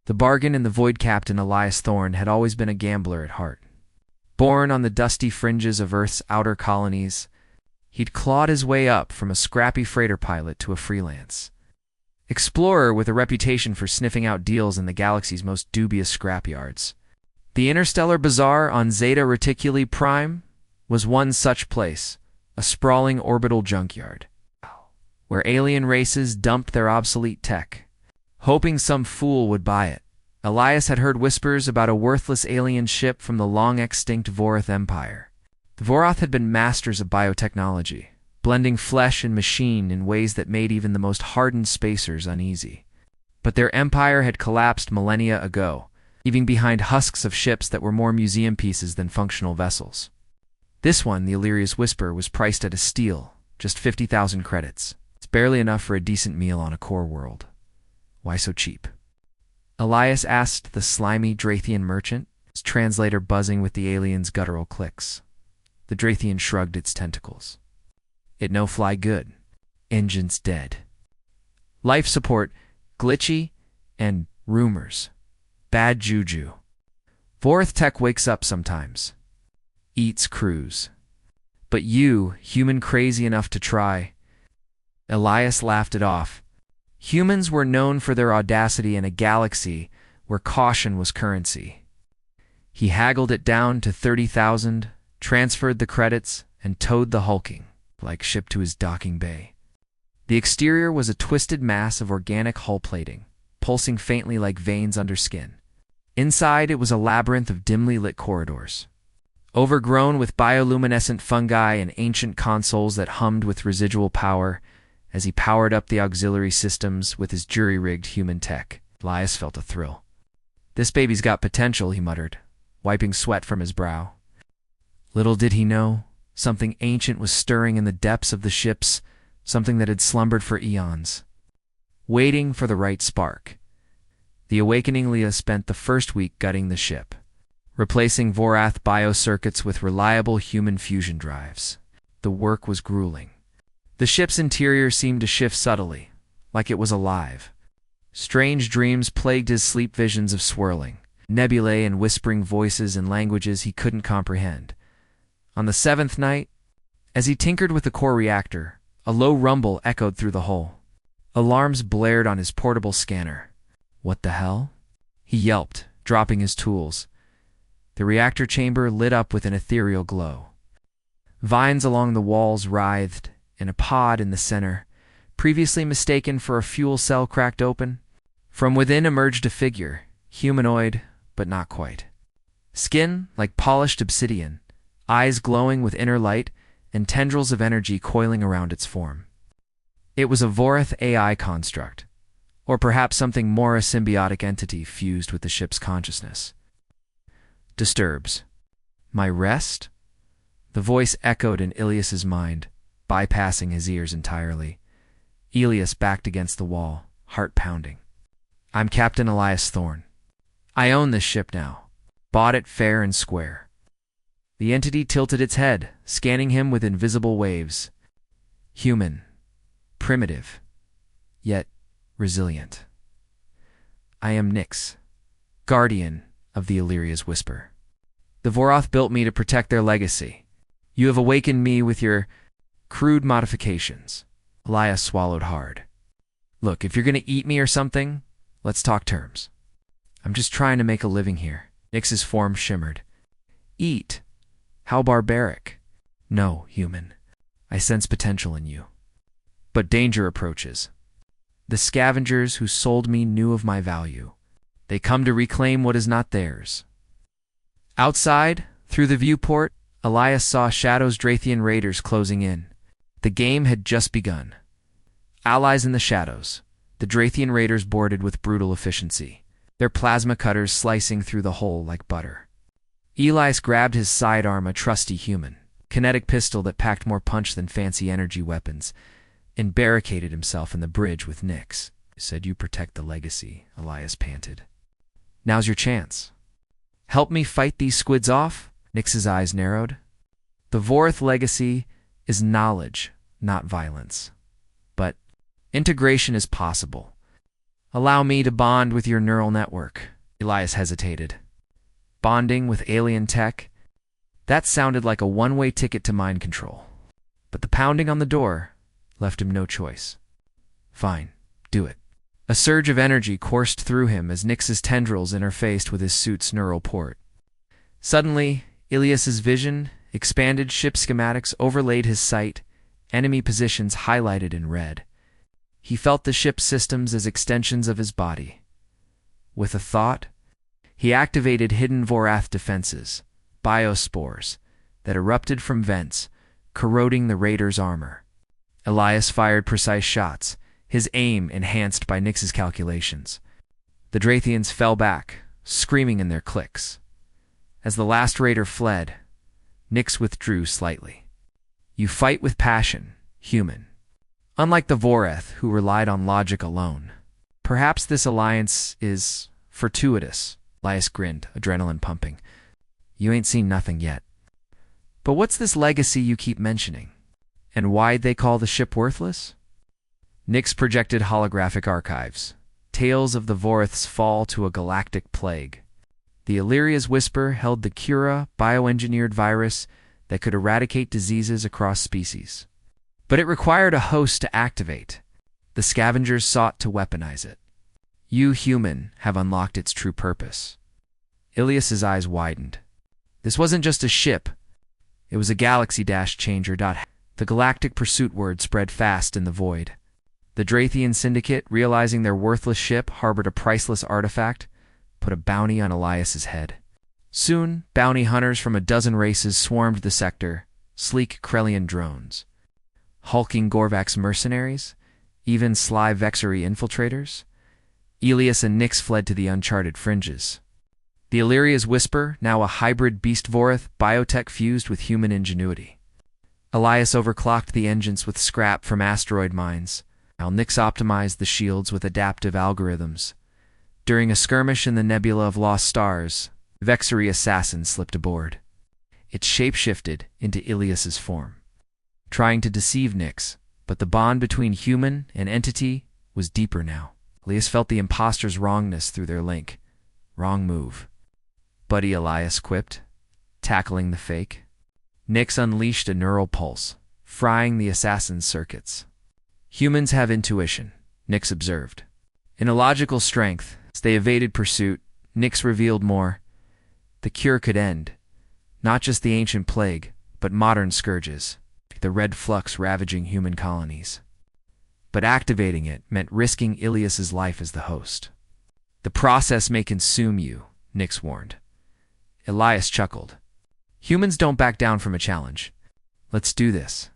The bargain in the void Captain Elias Thorne had always been a gambler at heart. Born on the dusty fringes of Earth's outer colonies, he'd clawed his way up from a scrappy freighter pilot to a freelance explorer with a reputation for sniffing out deals in the galaxy's most dubious scrapyards. The interstellar bazaar on Zeta Reticuli Prime was one such place, a sprawling orbital junkyard, where alien races dumped their obsolete tech, hoping some fool would buy it. Elias had heard whispers about a worthless alien ship from the long-extinct Vorath Empire. The Vorath had been masters of biotechnology, blending flesh and machine in ways that made even the most hardened spacers uneasy. But their empire had collapsed millennia ago, leaving behind husks of ships that were more museum pieces than functional vessels. This one, the Illyria's Whisper, was priced at a steal, just 50,000 credits. It's barely enough for a decent meal on a core world. Why so cheap? Elias asked the slimy Drathian merchant, his translator buzzing with the alien's guttural clicks. The Drathian shrugged its tentacles. It no fly good. Engine's dead. Life support, glitchy, and rumors. Bad juju. Vorath Tech wakes up sometimes. Eats crews. But you, human crazy enough to try. Elias laughed it off. Humans were known for their audacity in a galaxy where caution was currency. He haggled it down to 30,000, transferred the credits, and towed the hulking like ship to his docking bay. The exterior was a twisted mass of organic hull plating, pulsing faintly like veins under skin. Inside, it was a labyrinth of dimly lit corridors, overgrown with bioluminescent fungi and ancient consoles that hummed with residual power. As he powered up the auxiliary systems with his jury-rigged human tech, Elias felt a thrill. "This baby's got potential," he muttered, wiping sweat from his brow. Little did he know, something ancient was stirring in the depths of the ships, something that had slumbered for eons, waiting for the right spark. The awakening Leah spent the first week gutting the ship, replacing Vorath biocircuits with reliable human fusion drives. The work was grueling. The ship's interior seemed to shift subtly, like it was alive. Strange dreams plagued his sleep visions of swirling nebulae and whispering voices in languages he couldn't comprehend. On the seventh night, as he tinkered with the core reactor, a low rumble echoed through the hull. Alarms blared on his portable scanner. "What the hell?" he yelped, dropping his tools. The reactor chamber lit up with an ethereal glow. Vines along the walls writhed, and a pod in the center, previously mistaken for a fuel cell, cracked open. From within emerged a figure, humanoid, but not quite. Skin like polished obsidian, eyes glowing with inner light, and tendrils of energy coiling around its form. It was a Vorath AI construct, or perhaps something more, a symbiotic entity fused with the ship's consciousness. "Disturbs. My rest?" The voice echoed in Elias's mind, bypassing his ears entirely. Elias backed against the wall, heart pounding. "I'm Captain Elias Thorne. I own this ship now. Bought it fair and square." The entity tilted its head, scanning him with invisible waves. Human. Primitive. Yet resilient. "I am Nyx, guardian of the Illyria's Whisper. The Vorath built me to protect their legacy. You have awakened me with your crude modifications." Elias swallowed hard. "Look, if you're going to eat me or something, let's talk terms. I'm just trying to make a living here." Nyx's form shimmered. "Eat? How barbaric." "No, human. I sense potential in you. But danger approaches. The scavengers who sold me knew of my value. They come to reclaim what is not theirs." Outside, through the viewport, Elias saw Shadow's Drathian raiders closing in. The game had just begun. Allies in the shadows, the Drathian raiders boarded with brutal efficiency, their plasma cutters slicing through the hull like butter. Elias grabbed his sidearm, a trusty human kinetic pistol that packed more punch than fancy energy weapons, and barricaded himself in the bridge with Nyx. "Said you protect the legacy," Elias panted. "Now's your chance. Help me fight these squids off?" Nyx's eyes narrowed. "The Vorath legacy is knowledge, not violence. But integration is possible." Allow me to bond with your neural network. Elias hesitated. Bonding with alien tech? That sounded like a one-way ticket to mind control. But the pounding on the door left him no choice. Fine, do it. A surge of energy coursed through him as Nyx's tendrils interfaced with his suit's neural port. Suddenly, Elias's vision, expanded ship schematics overlaid his sight, enemy positions highlighted in red. He felt the ship's systems as extensions of his body. With a thought, he activated hidden Vorath defenses, biospores, that erupted from vents, corroding the raider's armor. Elias fired precise shots, his aim enhanced by Nyx's calculations. The Drathians fell back, screaming in their clicks. As the last raider fled, Nyx withdrew slightly. You fight with passion, human. Unlike the Vorath, who relied on logic alone. Perhaps this alliance is fortuitous, Elias grinned, adrenaline pumping. You ain't seen nothing yet. But what's this legacy you keep mentioning? And why'd they call the ship worthless? Nyx projected holographic archives, tales of the Vorath's fall to a galactic plague. The Illyria's Whisper held the Cura bioengineered virus that could eradicate diseases across species. But it required a host to activate. The scavengers sought to weaponize it. You, human, have unlocked its true purpose. Ilias's eyes widened. This wasn't just a ship. It was a galaxy-changer. The galactic pursuit word spread fast in the void. The Drathian Syndicate, realizing their worthless ship harbored a priceless artifact, put a bounty on Elias's head. Soon, bounty hunters from a dozen races swarmed the sector, sleek Krellian drones. Hulking Gorvax mercenaries, even sly Vexery infiltrators. Elias and Nyx fled to the uncharted fringes. The Illyria's Whisper, now a hybrid beast Vorath, biotech fused with human ingenuity. Elias overclocked the engines with scrap from asteroid mines, while Nyx optimized the shields with adaptive algorithms. During a skirmish in the nebula of lost stars, Vexery assassin slipped aboard. It shapeshifted into Ilias's form, trying to deceive Nyx, but the bond between human and entity was deeper now. Elias felt the imposter's wrongness through their link. Wrong move. Buddy, Elias quipped, tackling the fake. Nyx unleashed a neural pulse, frying the assassin's circuits. Humans have intuition, Nyx observed. In a logical strength, as they evaded pursuit, Nyx revealed more. The cure could end, not just the ancient plague, but modern scourges, the red flux ravaging human colonies. But activating it meant risking Ilias's life as the host. The process may consume you, Nyx warned. Elias chuckled. Humans don't back down from a challenge. Let's do this.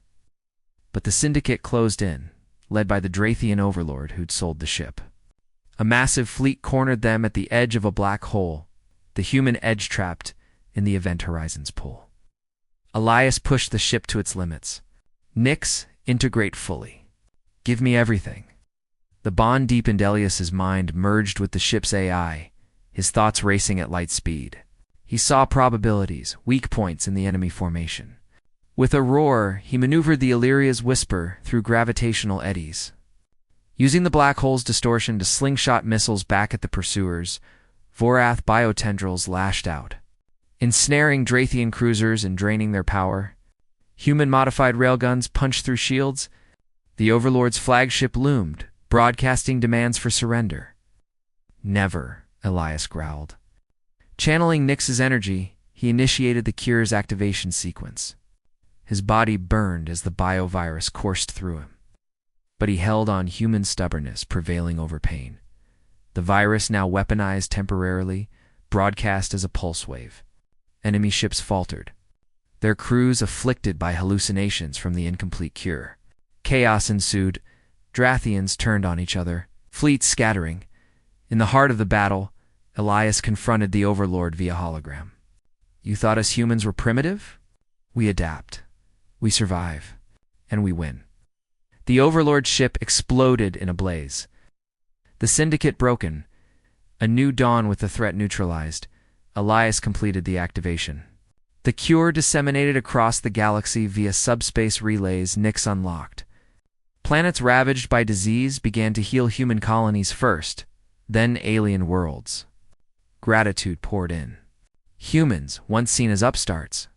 But the Syndicate closed in, led by the Drathian overlord who'd sold the ship. A massive fleet cornered them at the edge of a black hole, the human edge trapped in the Event Horizon's pull. Elias pushed the ship to its limits. Nyx, integrate fully. Give me everything. The bond deepened. Elias's mind merged with the ship's AI, his thoughts racing at light speed. He saw probabilities, weak points in the enemy formation. With a roar, he maneuvered the Illyria's Whisper through gravitational eddies. Using the black hole's distortion to slingshot missiles back at the pursuers, Vorath biotendrils lashed out, ensnaring Drathian cruisers and draining their power. Human-modified railguns punched through shields. The Overlord's flagship loomed, broadcasting demands for surrender. Never, Elias growled. Channeling Nyx's energy, he initiated the cure's activation sequence. His body burned as the biovirus coursed through him. But he held on, human stubbornness prevailing over pain. The virus, now weaponized temporarily, broadcast as a pulse wave. Enemy ships faltered, their crews afflicted by hallucinations from the incomplete cure. Chaos ensued. Drathians turned on each other, fleets scattering. In the heart of the battle, Elias confronted the Overlord via hologram. You thought us humans were primitive? We adapt. We survive. And we win. The Overlord's ship exploded in a blaze. The Syndicate broken. A new dawn with the threat neutralized. Elias completed the activation. The cure disseminated across the galaxy via subspace relays. Nyx unlocked. Planets ravaged by disease began to heal human colonies first, Then alien worlds. Gratitude poured in. Humans, once seen as upstarts,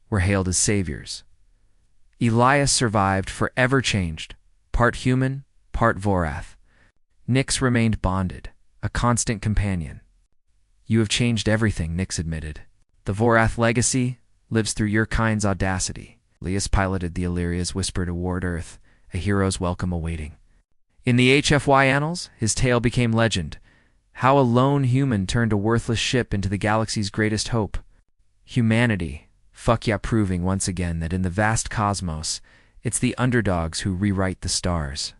were hailed as saviors. Elias survived, forever changed, part human, part Vorath. Nyx remained bonded, a constant companion. You have changed everything, Nyx admitted. The Vorath legacy lives through your kind's audacity. Elias piloted the Illyria's whisper toward Earth, a hero's welcome awaiting. In the HFY annals, his tale became legend. How a lone human turned a worthless ship into the galaxy's greatest hope. Humanity, fuck yeah, proving once again that in the vast cosmos, it's the underdogs who rewrite the stars.